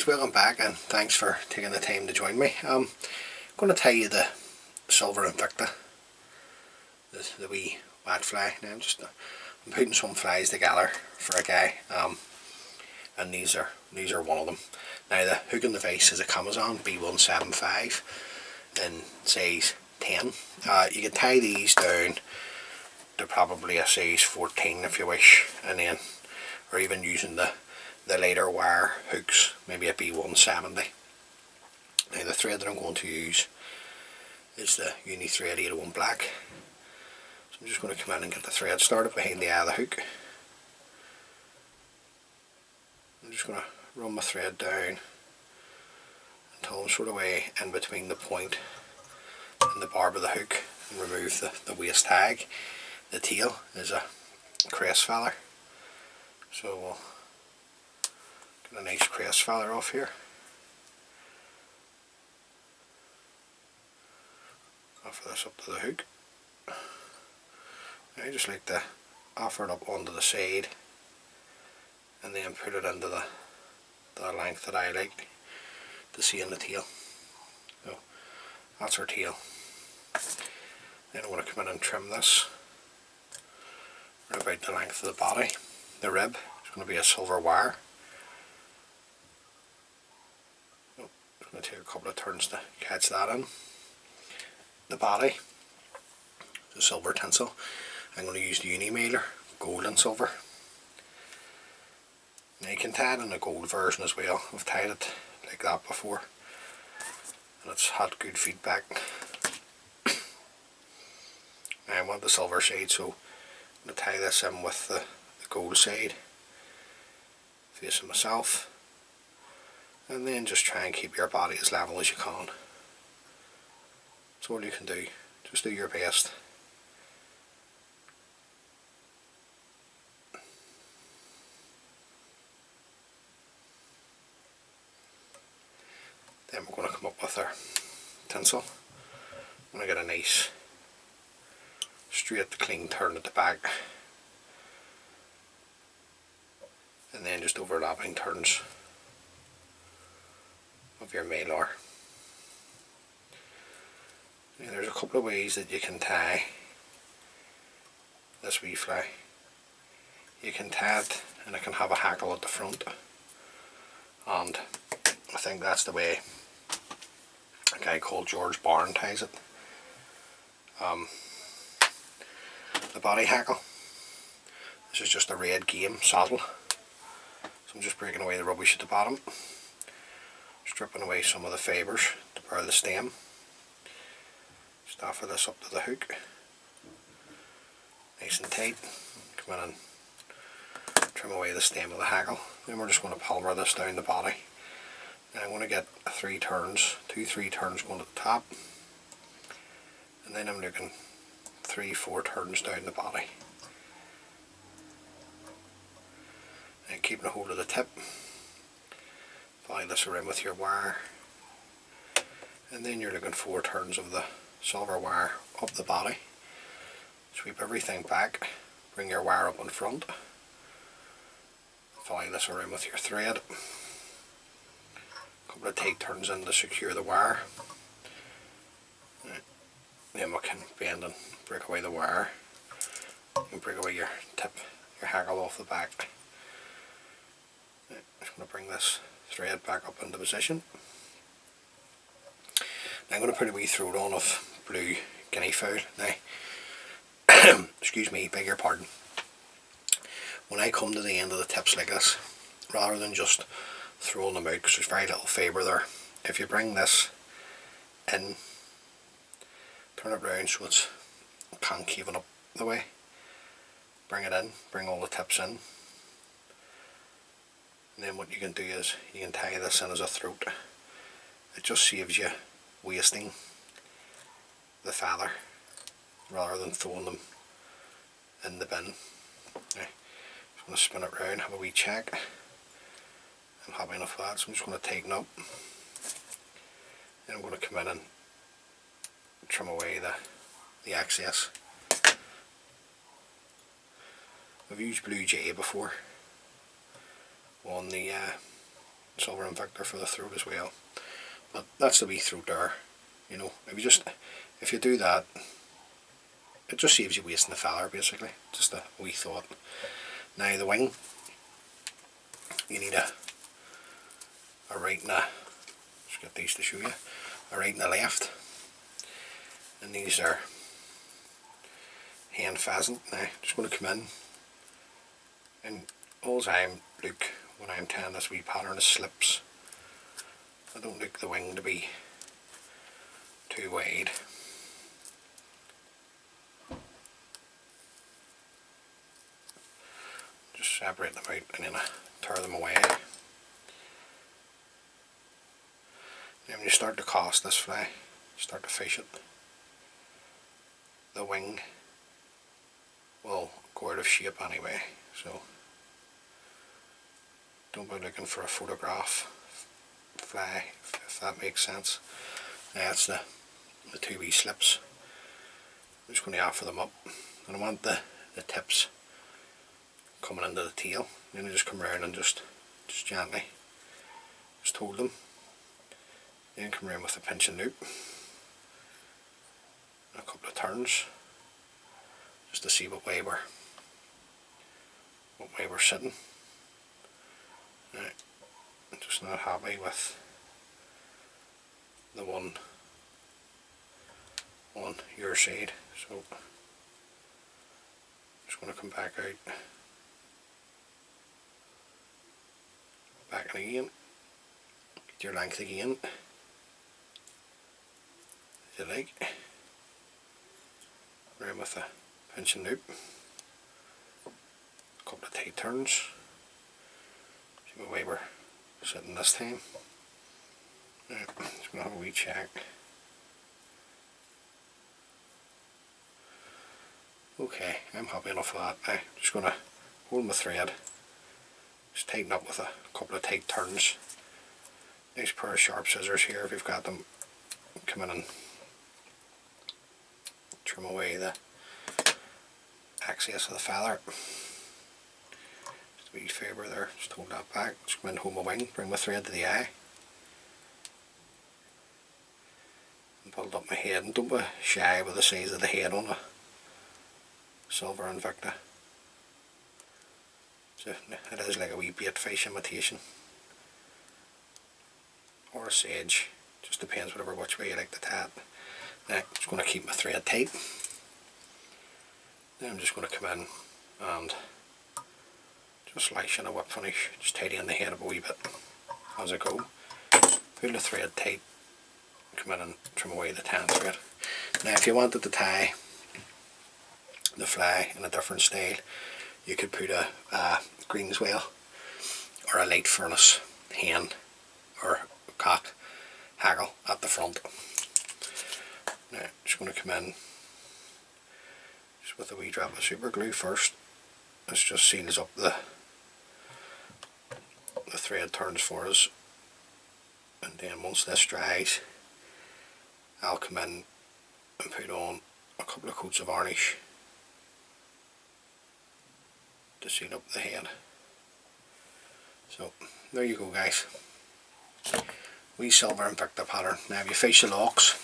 guys, welcome back and thanks for taking the time to join me. I'm going to tie you the silver Invicta, the wee white fly. Now I'm putting some flies together for a guy, and these are one of them. Now the hook and the vise is a Amazon B175 in size 10. You can tie these down to probably a size 14 if you wish, and then, or even using the lighter wire hooks, maybe a B170. Now the thread that I'm going to use is the Guinea thread 801 black. So I'm just going to come in and get the thread started behind the eye of the hook. I'm just going to run my thread down until I'm sort of way in between the point and the barb of the hook, and remove the waist tag. The tail is a crest feather, so we'll get a nice crest feather off here. Offer this up to the hook. I just like to offer it up onto the side and then put it into the length that I like to see in the tail. So that's our tail. Then I want to come in and trim this right about the length of the body. The rib is going to be a silver wire. So I'm going to take a couple of turns to catch that in. The body is a silver tinsel. I'm going to use the uni mailer, gold and silver. Now you can tie it in a gold version as well. I've tied it like that before and it's had good feedback. Now I want the silver side, so I'm going to tie this in with the gold side facing myself, and then just try and keep your body as level as you can. That's all you can do, just do your best. Then we're going to come up with our tinsel. I'm going to get a nice straight clean turn at the back, and then just overlapping turns of your mailer. Now, there's a couple of ways that you can tie this wee fly. You can tie it and it can have a hackle at the front, and I think that's the way a guy called George Barn ties it. The body hackle, this is just a red game saddle, so I'm just breaking away the rubbish at the bottom, stripping away some of the fibres to bear the stem. Just offer this up to the hook, nice and tight. Come in and trim away the stem of the hackle. Then we're just going to palmer this down the body. Now I'm going to get 3 turns, 2-3 turns going to the top, and then I'm looking 3-4 turns down the body. And keeping a hold of the tip, follow this around with your wire, and then you're looking 4 turns of the silver wire up the body. Sweep everything back, bring your wire up in front, follow this around with your thread. A couple of tight turns in to secure the wire. Then we can bend and break away the wire. You can break away your tip, your hackle off the back. I'm just going to bring this thread back up into position. Now I'm going to put a wee throat on of blue Guinea fowl. Now, excuse me, beg your pardon. When I come to the end of the tips like this, rather than just throwing them out because there's very little fibre there, if you bring this in, turn it round so it's concaving up the way, bring it in, bring all the tips in, and then what you can do is you can tie this in as a throat. It just saves you wasting the feather rather than throwing them in the bin. Now, I'm going to spin it round, have a wee check. I'm happy enough with that, so I'm just going to tighten up. Then I'm going to come in and trim away the excess. I've used Blue Jay before on the silver Invicta for the throat as well. But that's the wee throat there. You know, if you do that, it just saves you wasting the feather basically. Just a wee thought. Now the wing, you need a right and a, just get these to show you, a right and a left. And these are hen pheasant. Now I'm just going to come in, and all I'm look when I'm tying this wee pattern is slips. I don't look the wing to be too wide. Just separate them out and then I tear them away. Then when you start to cast this fly, start to fish it, the wing will go out of shape anyway, so don't be looking for a photograph fly, if that makes sense. Now that's the two wee slips. I'm just going to offer them up, and I want the tips coming into the tail. Then I just come around and just gently just hold them. Then come around with a pinching loop, and a couple of turns, just to see what way we're sitting. Now, I'm just not happy with the one on your side, so I'm just going to come back out, back in again, get your length again, if you like, around with a pinching loop, a couple of tight turns, see what way we're sitting this time. Right, just going to have a wee check. Okay, I'm happy enough with that now. Just going to hold my thread, just tighten up with a couple of tight turns. Nice pair of sharp scissors here if you've got them. Come in and trim away the excess of the feather. Just a wee fibre there, just hold that back. Just come in, hold my wing, bring my thread to the eye, and build up my head. And don't be shy with the size of the head on a silver Invicta. So it is like a wee bait fish imitation, or a sage, just depends whatever which way you like to tie it. Now I'm just going to keep my thread tight. Then I'm just going to come in and just lash in a whip finish, just tidying the head up a wee bit as I go. Pull the thread tight, come in and trim away the tan thread. Now if you wanted to tie the fly in a different style, you could put a greenswell or a light furnace hen or cock hackle at the front. Now I'm just going to come in just with a wee drop of super glue first. This just seals up the thread turns for us, and then once this dries I'll come in and put on a couple of coats of varnish to seal up the head. So there you go guys, wee silver Invicta pattern. Now if you fish the lochs,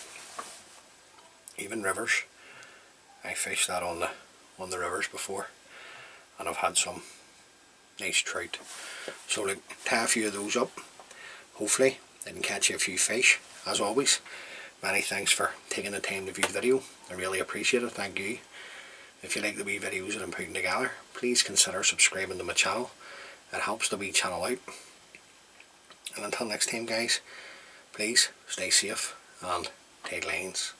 even rivers, I fished that on the rivers before, and I've had some nice trout. So like, tie a few of those up, hopefully they can catch you a few fish. As always, many thanks for taking the time to view the video, I really appreciate it, thank you. If you like the wee videos that I'm putting together, please consider subscribing to my channel, it helps the wee channel out. And until next time guys, please stay safe and tight lines.